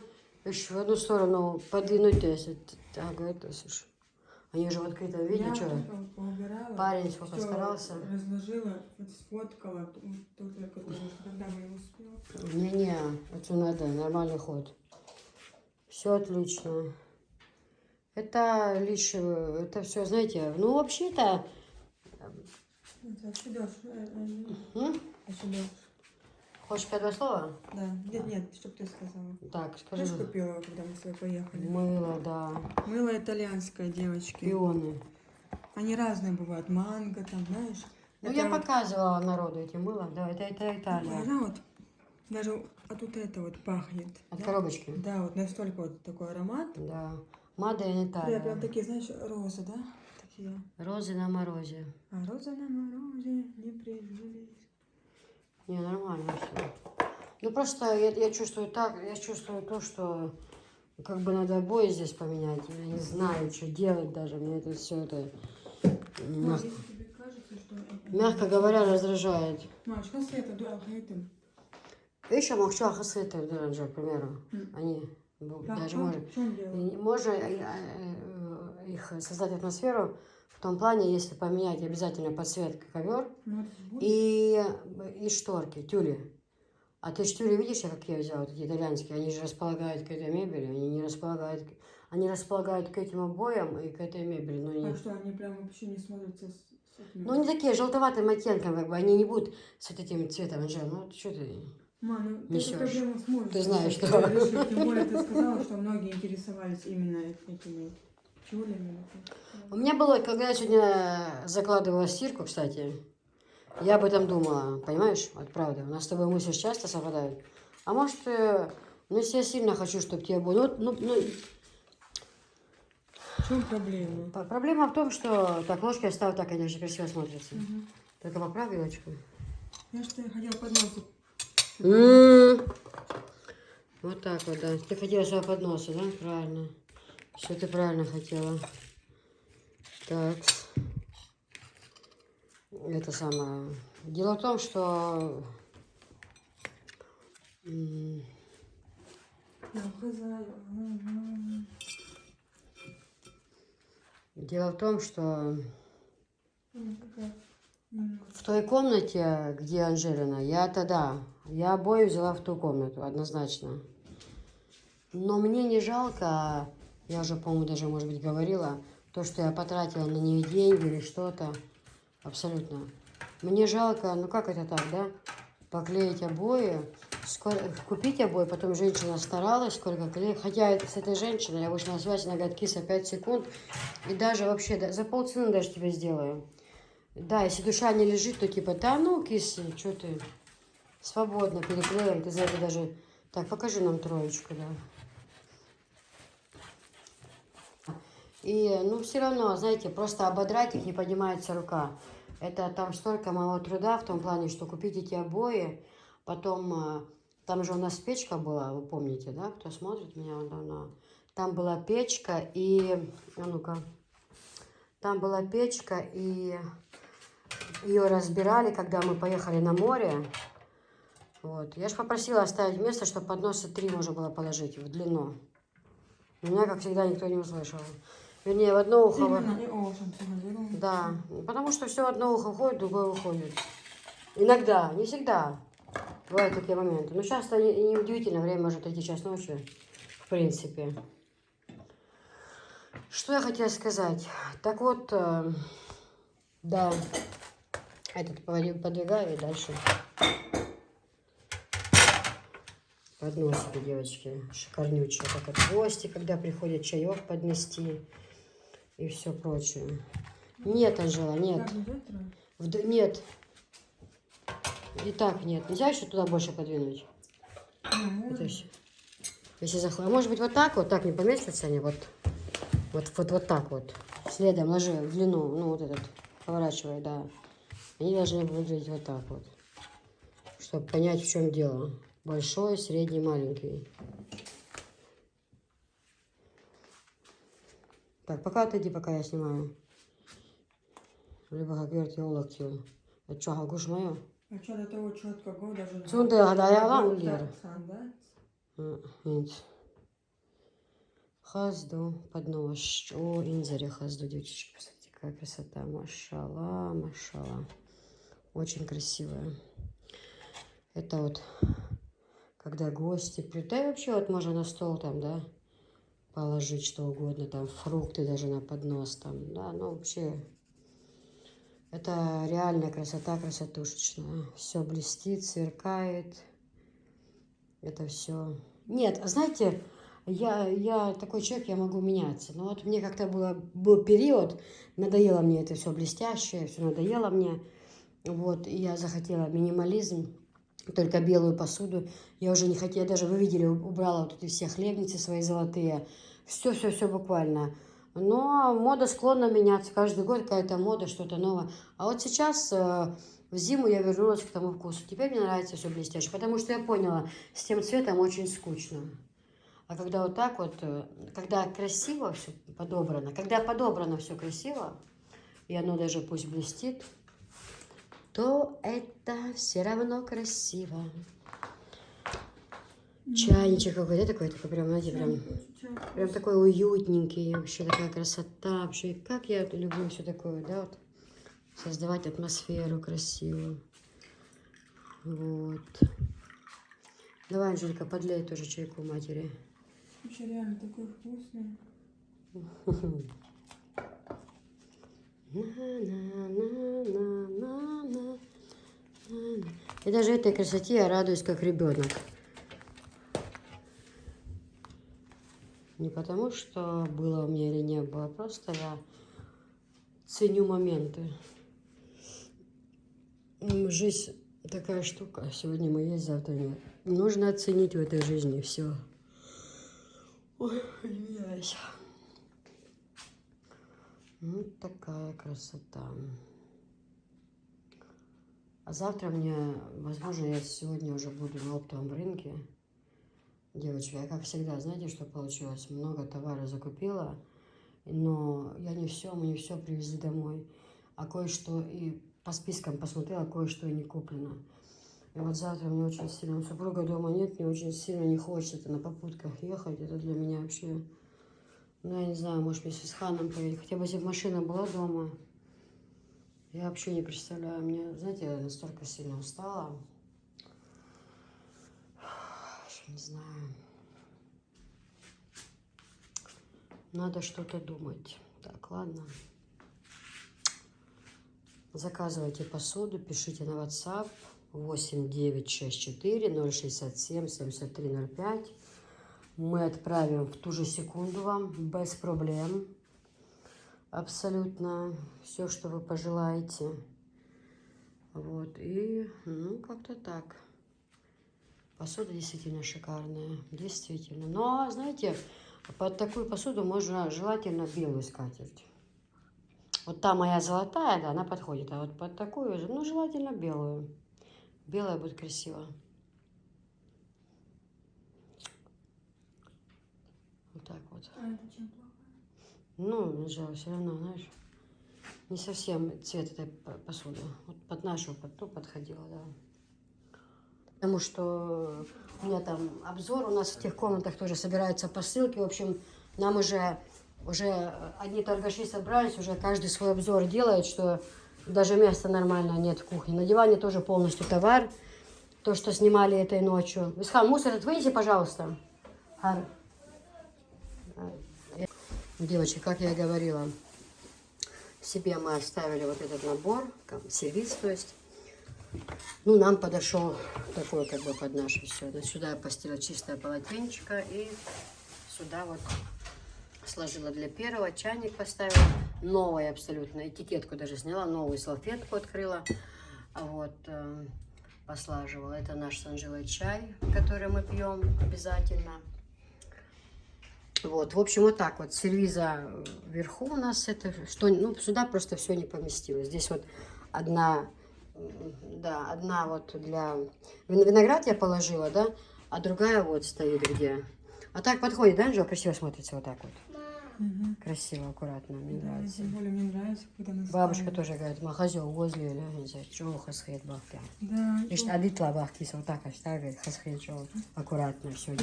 еще в одну сторону подвинуть, если так, это, слушай. Они уже в открытом виде, Я что? убирала. Парень сколько всё старался. Разложила, вот сфоткала, только когда мы не успела. Не-не, это надо, нормальный ход. Все отлично. Это лишь, это все, знаете, ну вообще-то... Хочешь сказать два слова? Да. Нет, чтоб ты сказала. Так, скажи. Знаешь, купила, когда мы с тобой поехали? Мыло, да. Мыло итальянское, девочки. Пионы. Они разные бывают. Манго там, знаешь. Ну, Это я вот- показывала народу этим мылом. Да, это Италия. Она вот даже от вот это вот пахнет. От да? коробочки. Да, вот настолько вот такой аромат. Да. Мада и Да, Италия. прям такие, знаешь, розы, да? Такие. Розы на морозе. А розы на морозе не прижились. Не, нормально все. Ну, просто я чувствую так, я чувствую то, что как бы надо обои здесь поменять. Я не знаю, что делать даже. Мне это все это, Маш, если тебе кажется, что... мягко говоря, раздражает. Маш, как это дуал этим? Еще могу хасыты в Дуранже, к примеру. Они даже В чем дело? можно их создать атмосферу в том плане, если поменять обязательно подсветку ковер Ну, это же будет. и шторки, тюли. А ты ж тюли видишь, как я взяла, вот эти итальянские, они же располагают к этой мебели, они не располагают, они располагают к этим обоям и к этой мебели, но не... А что, они прям вообще не смотрятся с этими? Ну, они такие желтоватым оттенком, как бы, они не будут с вот этим цветом, Анжела, ну, что ты... Ма, ну ты несёшь. эту проблему сможешь Ты знаешь, решить. что- Решить. Тем более ты сказала, что многие интересовались именно этими тюлями. У меня было, когда я сегодня закладывала стирку, кстати, я об этом думала, понимаешь? Вот правда, у нас с тобой мысли часто совпадают. А может, ну, если я сильно хочу, чтобы тебе было... Ну, В чем проблема? проблема в том, что... Так, ложки оставь так, они же красиво смотрятся. Мгм. Только поправь вилочку. Я что хотела подносик. Вот так вот, да. Ты хотела своего подноса, да? Правильно. Все ты правильно хотела. Так. Это самое. Дело в том, что... Я хозяин. Дело в том, что Какая? в той комнате, где Анжелина, я обои взяла в ту комнату, однозначно. Но мне не жалко, я уже, по-моему, даже, может быть, говорила, то, что я потратила на нее деньги или что-то. Абсолютно. Мне жалко, ну как это так, да? Поклеить обои, купить обои, потом женщина старалась, сколько клеить. Хотя с этой женщиной я вышла на связь, она говорит, киса, 5 секунд. И даже вообще, за полцены даже тебе сделаю. Да, если душа не лежит, то типа, да ну, киса, что ты, свободно переклеим, ты за это даже... Так, покажи нам троечку, да. И, ну, все равно, знаете, просто ободрать их не поднимается рука. Это там столько моего труда в том плане, что купить эти обои, потом, там же у нас печка была, вы помните, да, кто смотрит меня давно. Там была печка и, а ну-ка, там была печка и ее разбирали, когда мы поехали на море. Вот. Я же попросила оставить место, чтобы подносы 3 можно было положить в длину. Меня, как всегда, никто не услышал. Вернее, в одно ухо... Именно не Ocean символизируем. Да, потому что все в одно ухо входит, другое выходит. Иногда, не всегда. Бывают такие моменты. Но часто не удивительно, время может идти час ночи, в принципе. Что я хотела сказать? Так вот, да, этот подвигаю и дальше. Подносики, девочки, шикарнючие. Так вот, гости, когда приходят чаек поднести и все прочее. Нет, Анжела, нет. Как идет? Нет. И так нет. Нельзя еще туда больше подвинуть. Это всё. Если захлопнуть. Может быть, вот так не поместятся они, вот так вот. Следом ложи в длину, ну вот этот, поворачивай, да. Они должны выглядеть вот так вот. Чтобы понять, в чем дело. Большой, средний, маленький. Так, пока отойди, пока я снимаю. Либо как верть я улоктил. Это что, гагуш мое? А что до того четко го даже... Цунде, да, я вам лер. Да? Нет. Хазду, поднос. О, инзаре хазду, девочки. Посмотрите, какая красота. Машалла, машалла. Очень красивая. Это вот, когда гости придут. Да и вообще вот можно на стол там, да, положить что угодно. Там фрукты даже на поднос там. Да, ну вообще... Это реальная красота, красотушечная. Все блестит, сверкает. Это все. Нет, знаете, я такой человек, я могу меняться. Но вот мне как-то был период, надоело мне это все блестящее, все надоело мне. Вот, и я захотела минимализм, только белую посуду. Я уже не хотела, даже вы видели, убрала вот эти все хлебницы свои золотые. Все буквально. Но мода склонна меняться. Каждый год какая-то мода, что-то новое. А вот сейчас в зиму я вернулась к тому вкусу. Теперь мне нравится все блестяще, потому что я поняла, с тем цветом очень скучно. А когда вот так вот, когда красиво все подобрано, когда подобрано все красиво, и оно даже пусть блестит, то это все равно красиво. Чайничек какой-то такой прям, знаете, прям такой уютненький, вообще такая красота, вообще, и как я люблю все такое, да, вот, создавать атмосферу красивую, вот. Давай, Анжелька, подлей тоже чайку матери. Вообще реально такой вкусный. И даже этой красоте я радуюсь, как ребенок. Не потому, что было у меня или не было, просто я ценю моменты. Жизнь такая штука. Сегодня мы есть, завтра нет. Нужно оценить в этой жизни все. Ой, извиняюсь. Вот такая красота. А завтра мне, возможно, я сегодня уже буду на оптовом рынке. Девочки, я как всегда, знаете, что получилось? Много товара закупила, но я не все, мы не все привезли домой. А кое-что и по спискам посмотрела, кое-что и не куплено. И вот завтра мне очень сильно, супруга дома нет, мне очень сильно не хочется на попутках ехать. Это для меня вообще, ну я не знаю, может вместе с Ханом поедем. Хотя бы если бы машина была дома, я вообще не представляю. Мне, знаете, я настолько сильно устала. Не знаю. Надо что-то думать. Так, ладно. Заказывайте посуду, пишите на WhatsApp 8964 067 7305. Мы отправим в ту же секунду вам, без проблем. Абсолютно все, что вы пожелаете. Вот, и, ну, как-то так. Посуда действительно шикарная, действительно. Но, знаете, под такую посуду можно желательно белую скатерть. Вот та моя золотая, да, она подходит. А вот под такую, ну, желательно белую. Белая будет красиво. Вот так вот. А это чем плохо? Ну, все равно, знаешь, не совсем цвет этой посуды. Вот под нашу подходила, да. Потому что у меня там обзор, у нас в тех комнатах тоже собираются посылки. В общем, нам уже одни торгаши собрались, уже каждый свой обзор делает, что даже места нормального нет в кухне. На диване тоже полностью товар. То, что снимали этой ночью. Висхан, мусор этот вынеси, пожалуйста. Хар. Девочки, как я и говорила, себе мы оставили вот этот набор, сервиз, то есть. Ну, нам подошел такой, как бы, под наше все. Сюда я постелила чистое полотенчико и сюда вот сложила для первого, чайник поставила, новую абсолютно, этикетку даже сняла, новую салфетку открыла, вот, послаживала. Это наш с Анжелой чай, который мы пьем обязательно. Вот, в общем, вот так вот, сервиза вверху у нас это, что, ну, сюда просто все не поместилось. Здесь вот одна... Да, одна вот для... Виноград я положила, да? А другая вот стоит где. А так подходит, да, Анжела? Красиво смотрится вот так вот. Угу. Красиво, аккуратно, мне Да, нравится. тем более мне нравится, когда она Бабушка ставит. тоже говорит, махазё возле, чего хасхет бахтя. Да. Лишь адитла бахтис, вот так оставит, хасхет, чего аккуратно все.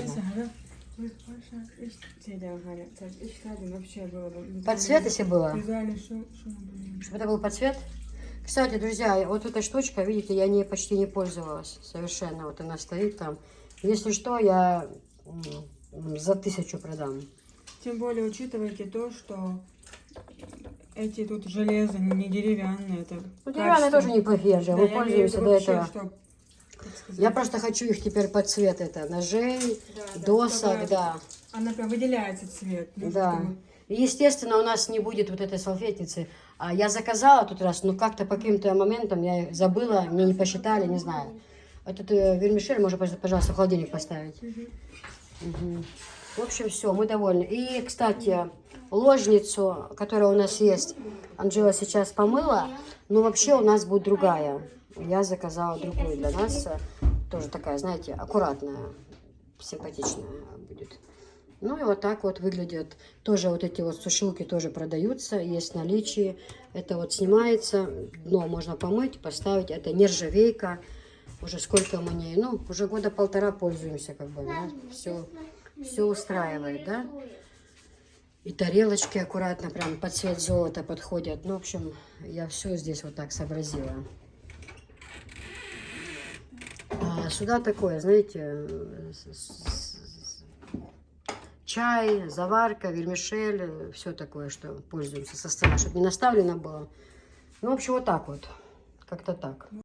Вообще было бы. Под цвет, если было? Вязали, Чтобы это был под цвет? Кстати, друзья, вот эта штучка, видите, я ней почти не пользовалась совершенно. Вот она стоит там. Если что, я за 1000 продам. Тем более, учитывайте то, что эти тут железо не деревянные. Это Ну, деревянные тоже неплохие же. Мы пользуемся до этого. Я просто хочу их теперь под цвет это, ножей, досок, да. Она прям выделяется цвет. Да. И, естественно, у нас не будет вот этой салфетницы. А я заказала тут раз, но как-то по каким-то моментам я забыла, мне не посчитали, не знаю. Этот вермишель можно, пожалуйста, в холодильник поставить. Мгм. В общем, все, мы довольны. И, кстати, ложницу, которая у нас есть, Анжела сейчас помыла, но вообще у нас будет другая. Я заказала другую для нас, тоже такая, знаете, аккуратная, симпатичная будет. Ну и вот так вот выглядят. Тоже вот эти вот сушилки тоже продаются, есть в наличии. Это вот снимается, дно можно помыть, поставить. Это нержавейка. Уже сколько мы ней, ну, уже года 1,5 пользуемся, как бы, да? Все устраивает, да? И тарелочки аккуратно, прям под цвет золота подходят. Ну, в общем, я все здесь вот так сообразила. А сюда такое, знаете, чай, заварка, вермишель, все такое, что пользуемся со стола, чтобы не наставлено было. Ну, в общем, вот так вот, как-то так.